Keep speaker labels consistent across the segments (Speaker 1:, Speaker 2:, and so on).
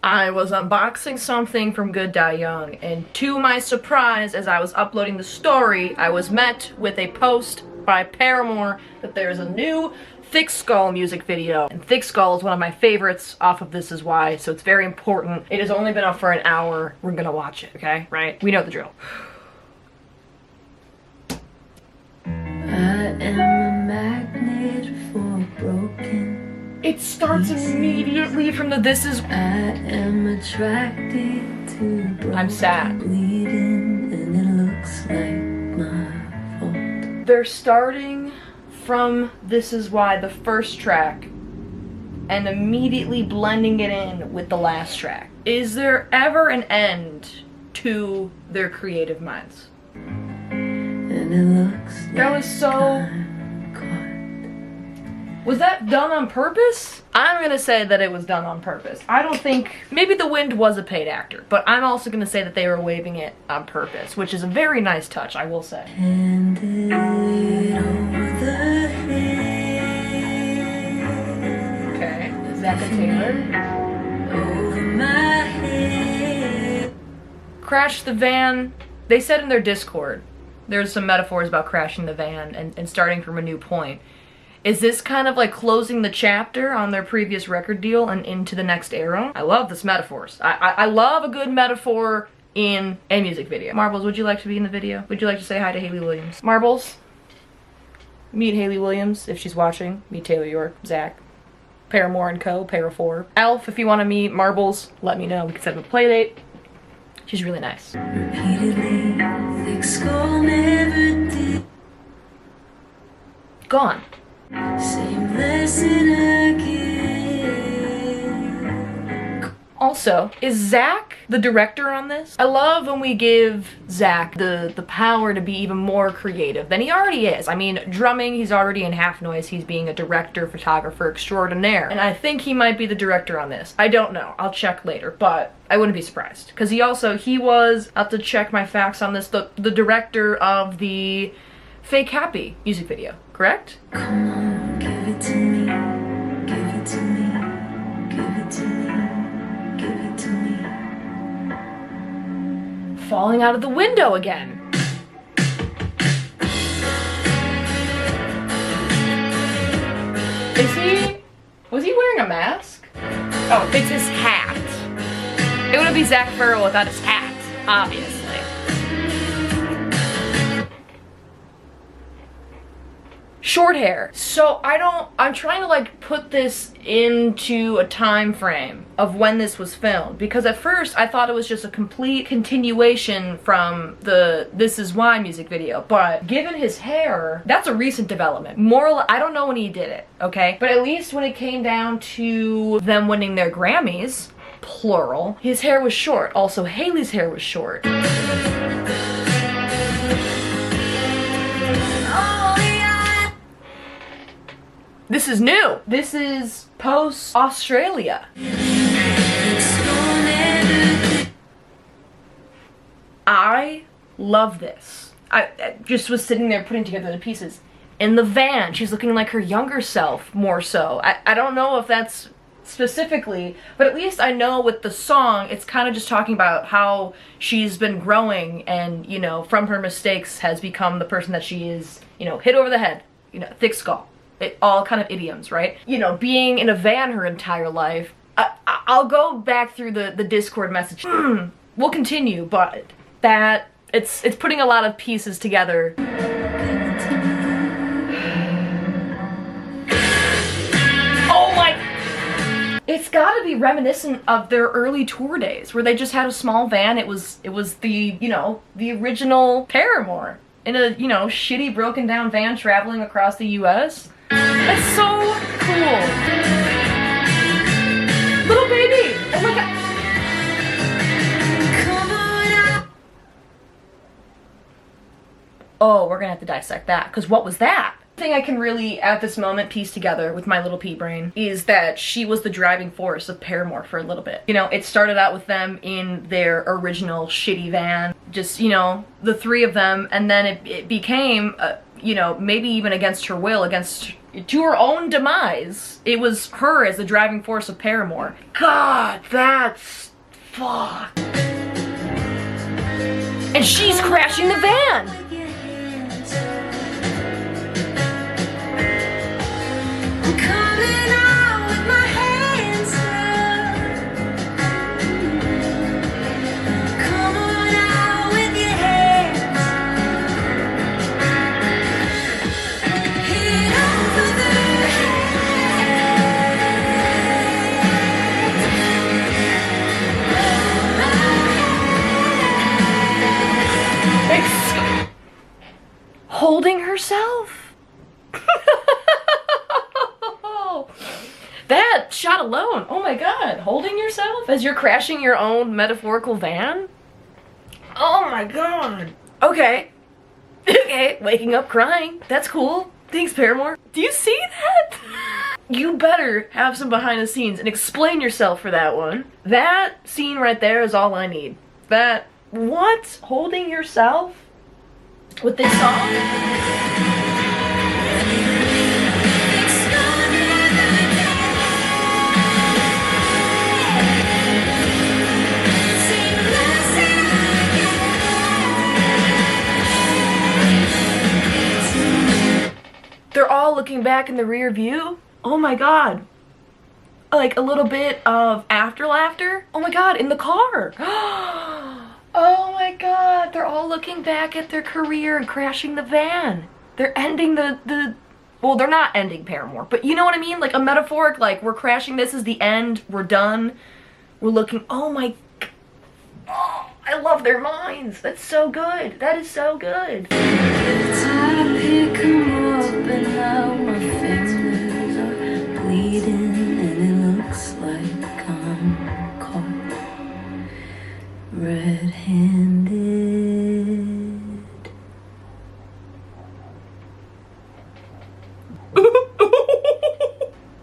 Speaker 1: I was unboxing something from Good Die Young, and to my surprise, as I was uploading the story, I was met with a post by Paramore that there's a new Thick Skull music video. And Thick Skull is one of my favorites off of This Is Why, so it's very important. It has only been up for an hour. We're gonna watch it, okay? Right? We know the drill.
Speaker 2: I am a magnet for broken.
Speaker 1: It starts immediately from the This Is.
Speaker 2: I am attracted to broken.
Speaker 1: I'm sad.
Speaker 2: Bleeding, and it looks like my fault.
Speaker 1: They're starting from This Is Why, the first track, and immediately blending it in with the last track. Is there ever an end to their creative minds?
Speaker 2: And it looks
Speaker 1: That
Speaker 2: like
Speaker 1: was so...
Speaker 2: I'm caught.
Speaker 1: Was that done on purpose? I'm gonna say that it was done on purpose. I don't think... Maybe The Wind was a paid actor, but I'm also gonna say that they were waving it on purpose, which is a very nice touch, I will say.
Speaker 2: And it over the head.
Speaker 1: Okay, Zach and Taylor.
Speaker 2: Over my head.
Speaker 1: Crash the van. They said in their Discord, there's some metaphors about crashing the van and starting from a new point. Is this kind of like closing the chapter on their previous record deal and into the next era? I love this metaphors. I love a good metaphor in a music video. Marbles, would you like to be in the video? Would you like to say hi to Hayley Williams? Marbles, meet Hayley Williams if she's watching. Meet Taylor York, Zach, Paramore and Co, Para4. Elf, if you want to meet Marbles, let me know. We can set up a play date. She's really nice.
Speaker 2: Repeatedly, thick skull never did.
Speaker 1: Gone.
Speaker 2: Same lesson again.
Speaker 1: Also, is Zach the director on this? I love when we give Zach the power to be even more creative than he already is. I mean, drumming, he's already in Half Noise. He's being a director, photographer extraordinaire. And I think he might be the director on this. I don't know. I'll check later, but I wouldn't be surprised. Because he was, I'll have to check my facts on this, the director of the Fake Happy music video, correct?
Speaker 2: Come on, give it to me. Give it to me. Give it to me. Give it to me.
Speaker 1: Falling out of the window again. Was he wearing a mask? Oh, it's his hat. It wouldn't be Zach Farrell without his hat, obviously. Short hair. So I'm trying to like put this into a time frame of when this was filmed, because at first I thought it was just a complete continuation from the This Is Why music video, but given his hair, that's a recent development. I don't know when he did it, okay? But at least when it came down to them winning their Grammys, plural, his hair was short. Also, Hayley's hair was short. This is new. This is post-Australia. I love this. I just was sitting there putting together the pieces. In the van, she's looking like her younger self, more so. I don't know if that's specifically, but at least I know with the song, it's kind of just talking about how she's been growing and, you know, from her mistakes has become the person that she is, you know, hit over the head, you know, thick skull. All kind of idioms, right? You know, being in a van her entire life. I'll go back through the Discord message. We'll continue, but that, it's putting a lot of pieces together. Oh my... It's gotta be reminiscent of their early tour days, where they just had a small van. It was the, you know, the original Paramore. In a, you know, shitty broken down van traveling across the US. That's so cool. Little baby! Oh my god!
Speaker 2: Come on out.
Speaker 1: Oh, we're gonna have to dissect that, because what was that? The thing I can really, at this moment, piece together with my little pea brain is that she was the driving force of Paramore for a little bit. You know, it started out with them in their original shitty van, just, you know, the three of them, and then it became you know, maybe even against her will, to her own demise. It was her as the driving force of Paramore. God, that's... fuck. And she's crashing the van! Holding herself? That shot alone, oh my god, holding yourself as you're crashing your own metaphorical van? Oh my god. Okay. Okay, waking up crying. That's cool. Thanks, Paramore. Do you see that? You better have some behind the scenes and explain yourself for that one. That scene right there is all I need. That, what? Holding yourself? With this song? They're all looking back in the rear view. Oh my god. Like a little bit of after laughter. Oh my god, in the car. Oh my god, they're all looking back at their career and crashing the van. They're ending well, they're not ending Paramore, but you know what I mean? Like a metaphoric, like we're crashing, this is the end, we're done. We're looking, oh my, oh, I love their minds. That's so good. That is so good.
Speaker 2: I pick 'em up and now my fingers are bleeding and it looks like I'm caught red-handed.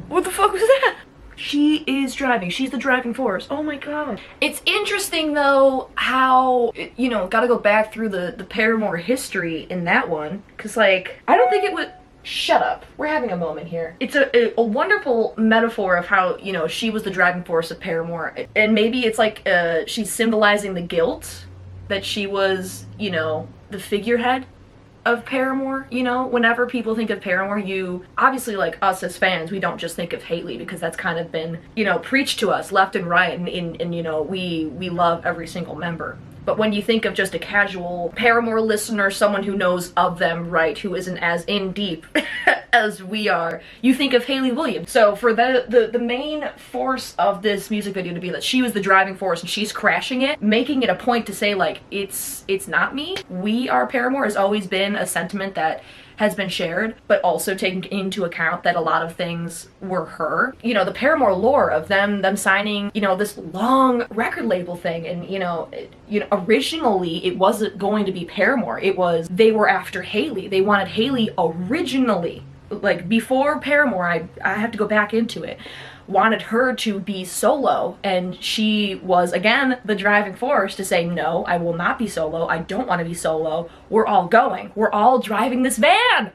Speaker 1: What the fuck was that? She is driving. She's the driving force. Oh my god. It's interesting though how, you know, gotta go back through the Paramore history in that one. Cause like, I don't think it would... Shut up. We're having a moment here. It's a wonderful metaphor of how, you know, she was the driving force of Paramore. And maybe it's like she's symbolizing the guilt that she was, you know, the figurehead of Paramore. You know, whenever people think of Paramore, you obviously, like us as fans, we don't just think of Haley because that's kind of been, you know, preached to us left and right, and you know, we love every single member. But when you think of just a casual Paramore listener, someone who knows of them, right, who isn't as in deep as we are, you think of Haley Williams. So for the main force of this music video to be that she was the driving force and she's crashing it, making it a point to say like, it's not me. We are Paramore has always been a sentiment that has been shared, but also taking into account that a lot of things were her. You know, the Paramore lore of them signing, you know, this long record label thing, and you know, originally it wasn't going to be Paramore. It was, they were after Haley. They wanted Haley originally, like before Paramore, I have to go back into it, wanted her to be solo, and she was again the driving force to say, no, I will not be solo. I don't want to be solo. We're all going. We're all driving this van.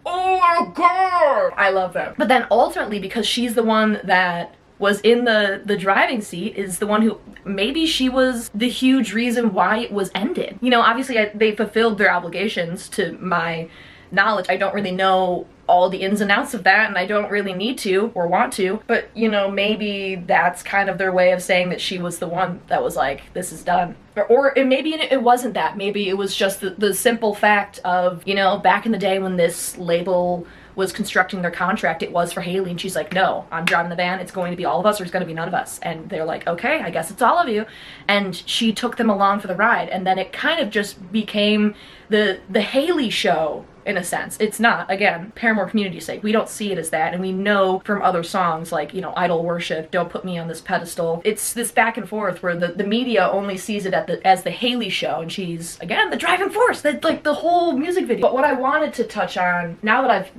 Speaker 1: Oh my god! I love that. But then ultimately, because she's the one that was in the driving seat, is the one who, maybe she was the huge reason why it was ended. You know, obviously they fulfilled their obligations to my knowledge. I don't really know all the ins and outs of that, and I don't really need to or want to, but you know, maybe that's kind of their way of saying that she was the one that was like, this is done. Or maybe it wasn't that. Maybe it was just the simple fact of, you know, back in the day when this label was constructing their contract, it was for Haley, and she's like, no, I'm driving the van, it's going to be all of us or it's going to be none of us. And they're like, okay, I guess it's all of you. And she took them along for the ride, and then it kind of just became the Haley show. In a sense, it's not, again, Paramore community's sake. We don't see it as that, and we know from other songs like, you know, Idol Worship, Don't Put Me on This Pedestal. It's this back and forth where the media only sees it as the Haley show, and she's, again, the driving force, that like the whole music video. But what I wanted to touch on, now that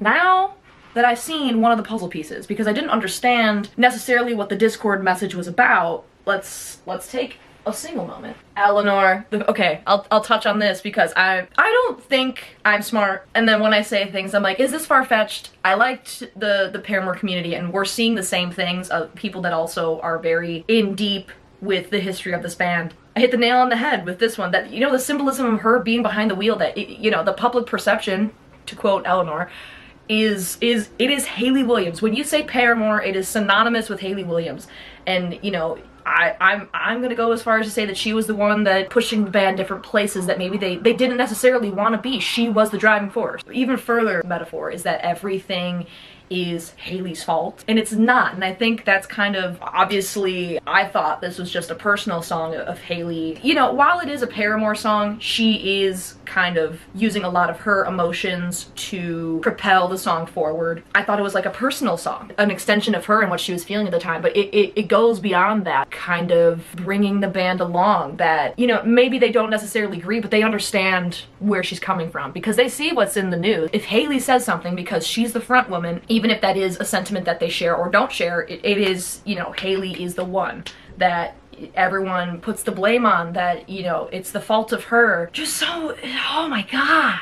Speaker 1: I've seen one of the puzzle pieces, because I didn't understand necessarily what the Discord message was about, let's take a single moment. Eleanor, okay, I'll touch on this because I don't think I'm smart, and then when I say things I'm like, is this far-fetched? I liked the Paramore community, and we're seeing the same things of people that also are very in deep with the history of this band. I hit the nail on the head with this one, that, you know, the symbolism of her being behind the wheel, that, you know, the public perception, to quote Eleanor, is Hayley Williams. When you say Paramore, it is synonymous with Hayley Williams. And, you know, I'm gonna go as far as to say that she was the one that pushing the band different places that maybe they didn't necessarily want to be. She was the driving force. Even further metaphor is that everything is Hayley's fault, and it's not. And I think that's kind of, obviously I thought this was just a personal song of Hayley. You know, while it is a Paramore song, she is kind of using a lot of her emotions to propel the song forward. I thought it was like a personal song, an extension of her and what she was feeling at the time, but it goes beyond that, kind of bringing the band along, that, you know, maybe they don't necessarily agree, but they understand where she's coming from because they see what's in the news. If Hayley says something because she's the front woman, even if that is a sentiment that they share or don't share, it is, you know, Hayley is the one that everyone puts the blame on, that, you know, it's the fault of her. Just so, oh my god.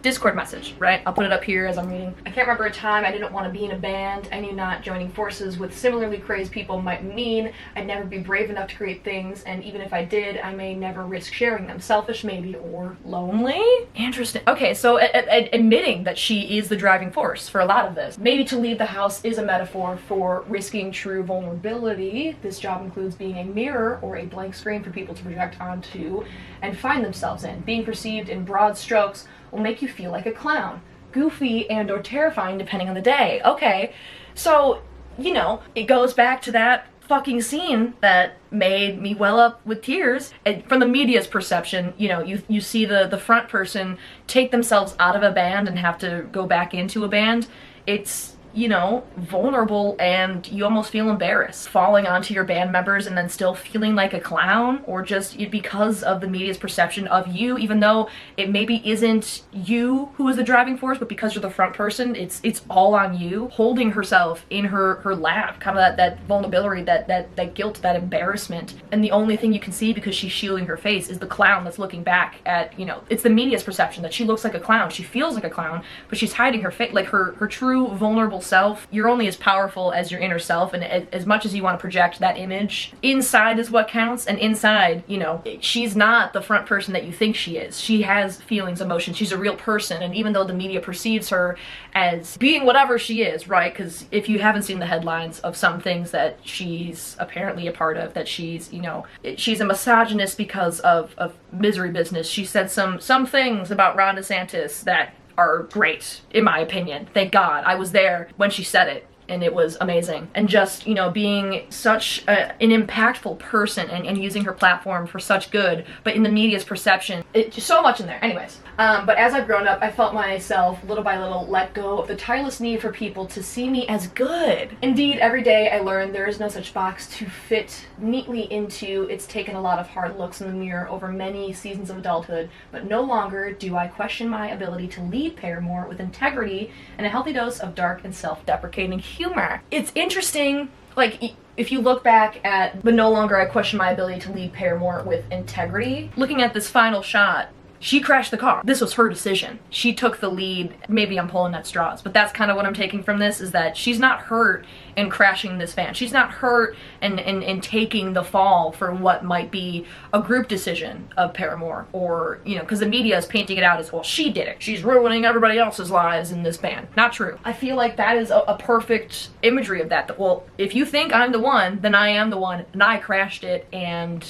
Speaker 1: Discord message, right? I'll put it up here as I'm reading. I can't remember a time I didn't want to be in a band. I knew not joining forces with similarly crazed people might mean I'd never be brave enough to create things, and even if I did, I may never risk sharing them. Selfish maybe, or lonely? Interesting. Okay, so admitting that she is the driving force for a lot of this. Maybe to leave the house is a metaphor for risking true vulnerability. This job includes being a mirror or a blank screen for people to project onto and find themselves in. Being perceived in broad strokes will make you feel like a clown, goofy and or terrifying depending on the day. Okay, so, you know, it goes back to that fucking scene that made me well up with tears. And from the media's perception, you know, you see the front person take themselves out of a band and have to go back into a band. It's, you know, vulnerable, and you almost feel embarrassed falling onto your band members and then still feeling like a clown, or just because of the media's perception of you, even though it maybe isn't you who is the driving force, but because you're the front person, it's all on you. Holding herself in her lap, kind of that vulnerability, that guilt, that embarrassment, and the only thing you can see because she's shielding her face is the clown that's looking back at, you know, it's the media's perception that she looks like a clown, she feels like a clown, but she's hiding her face, like her true vulnerable self. You're only as powerful as your inner self, and as much as you want to project that image, inside is what counts. And inside, you know, she's not the front person that you think she is. She has feelings, emotions, she's a real person, and even though the media perceives her as being whatever she is, right, because if you haven't seen the headlines of some things that she's apparently a part of, that she's, you know, she's a misogynist because of Misery Business. She said some things about Ron DeSantis that are great, in my opinion. Thank God I was there when she said it, and it was amazing. And just, you know, being such an impactful person and using her platform for such good, but in the media's perception, just so much in there. Anyways, but as I've grown up, I felt myself little by little let go of the tireless need for people to see me as good. Indeed, every day I learned there is no such box to fit neatly into. It's taken a lot of hard looks in the mirror over many seasons of adulthood, but no longer do I question my ability to lead Paramore with integrity and a healthy dose of dark and self-deprecating humor. It's interesting, like, if you look back at, but no longer I question my ability to lead Paramore with integrity, looking at this final shot, she crashed the car. This was her decision. She took the lead. Maybe I'm pulling at straws, but that's kind of what I'm taking from this, is that she's not hurt in crashing this van. She's not hurt in taking the fall for what might be a group decision of Paramore, or, you know, because the media is painting it out as, well, she did it. She's ruining everybody else's lives in this band. Not true. I feel like that is a perfect imagery of that. Well, if you think I'm the one, then I am the one, and I crashed it, and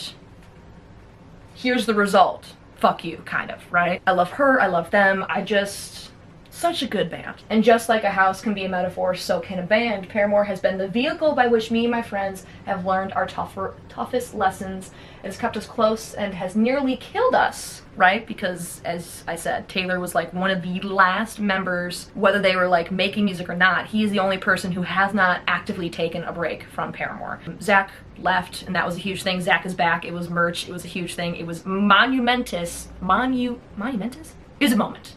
Speaker 1: here's the result. Fuck you, kind of, right? I love her, I love them, such a good band. And just like a house can be a metaphor, so can a band. Paramore has been the vehicle by which me and my friends have learned our toughest lessons. It has kept us close and has nearly killed us, right? Because, as I said, Taylor was like one of the last members, whether they were like making music or not. He is the only person who has not actively taken a break from Paramore. Zach left, and that was a huge thing. Zach is back. It was merch. It was a huge thing. It was monumentous. Monumentous? It was a moment.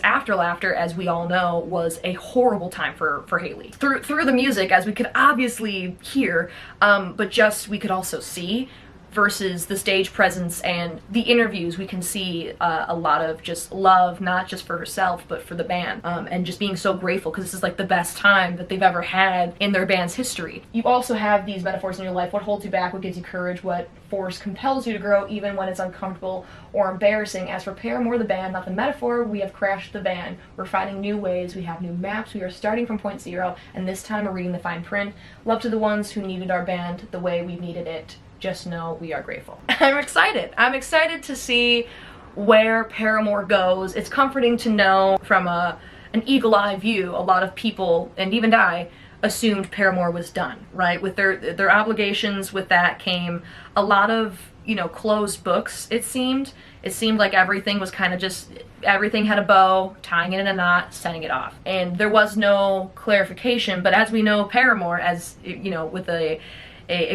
Speaker 1: After Laughter, as we all know, was a horrible time for Haley. Through the music, as we could obviously hear, but just we could also see, versus the stage presence and the interviews, we can see a lot of just love, not just for herself, but for the band, and just being so grateful because this is like the best time that they've ever had in their band's history. You also have these metaphors in your life: what holds you back, what gives you courage, what force compels you to grow even when it's uncomfortable or embarrassing. As for Paramore, the band, not the metaphor, we have crashed the van. We're finding new ways, we have new maps, we are starting from point zero, and this time we're reading the fine print. Love to the ones who needed our band the way we've needed it. Just know we are grateful. I'm excited. I'm excited to see where Paramore goes. It's comforting to know from an eagle-eye view, a lot of people, and even I, assumed Paramore was done, right? With their obligations, with that came a lot of, you know, closed books, it seemed. It seemed like everything was kind of just, everything had a bow, tying it in a knot, sending it off. And there was no clarification, but as we know, Paramore, as, you know, with a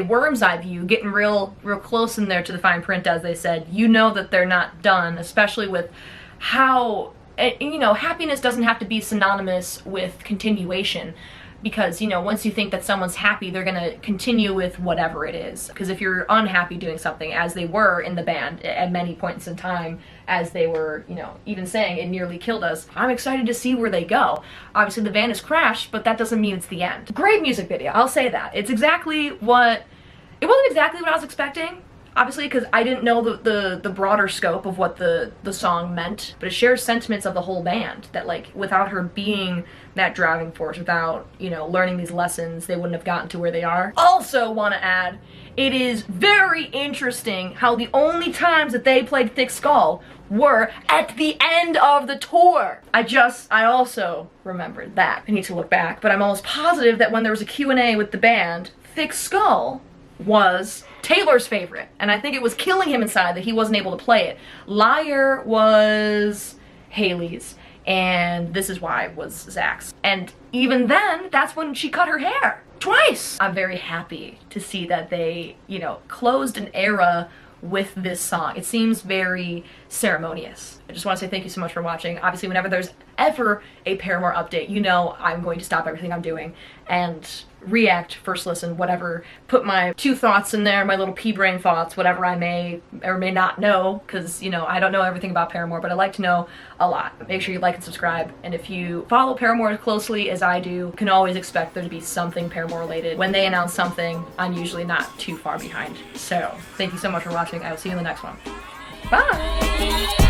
Speaker 1: worm's eye view, getting real close in there to the fine print, as they said, you know that they're not done, especially with how, you know, happiness doesn't have to be synonymous with continuation, because, you know, once you think that someone's happy, they're gonna continue with whatever it is. Because if you're unhappy doing something, as they were in the band at many points in time, as they were, you know, even saying it nearly killed us, I'm excited to see where they go. Obviously the van has crashed, but that doesn't mean it's the end. Great music video, I'll say that. It's exactly what, it wasn't exactly what I was expecting, obviously, because I didn't know the broader scope of what the song meant, but it shares sentiments of the whole band, that like without her being that driving force, without, you know, learning these lessons, they wouldn't have gotten to where they are. Also want to add, it is very interesting how the only times that they played Thick Skull were at the end of the tour. I also remembered that. I need to look back, but I'm almost positive that when there was a Q&A with the band, Thick Skull was Taylor's favorite, and I think it was killing him inside that he wasn't able to play it. Liar was Haley's, and This Is Why was Zach's. And even then, that's when she cut her hair. Twice! I'm very happy to see that they, you know, closed an era with this song. It seems very ceremonious. I just want to say thank you so much for watching. Obviously, whenever there's ever a Paramore update, you know I'm going to stop everything I'm doing and react, first listen, whatever, put my 2 thoughts in there, my little pea brain thoughts, whatever I may or may not know, because, you know, I don't know everything about Paramore, but I like to know a lot. Make sure you like and subscribe, and if you follow Paramore as closely as I do, you can always expect there to be something Paramore related. When they announce something, I'm usually not too far behind. So, thank you so much for watching. I will see you in the next one. Bye!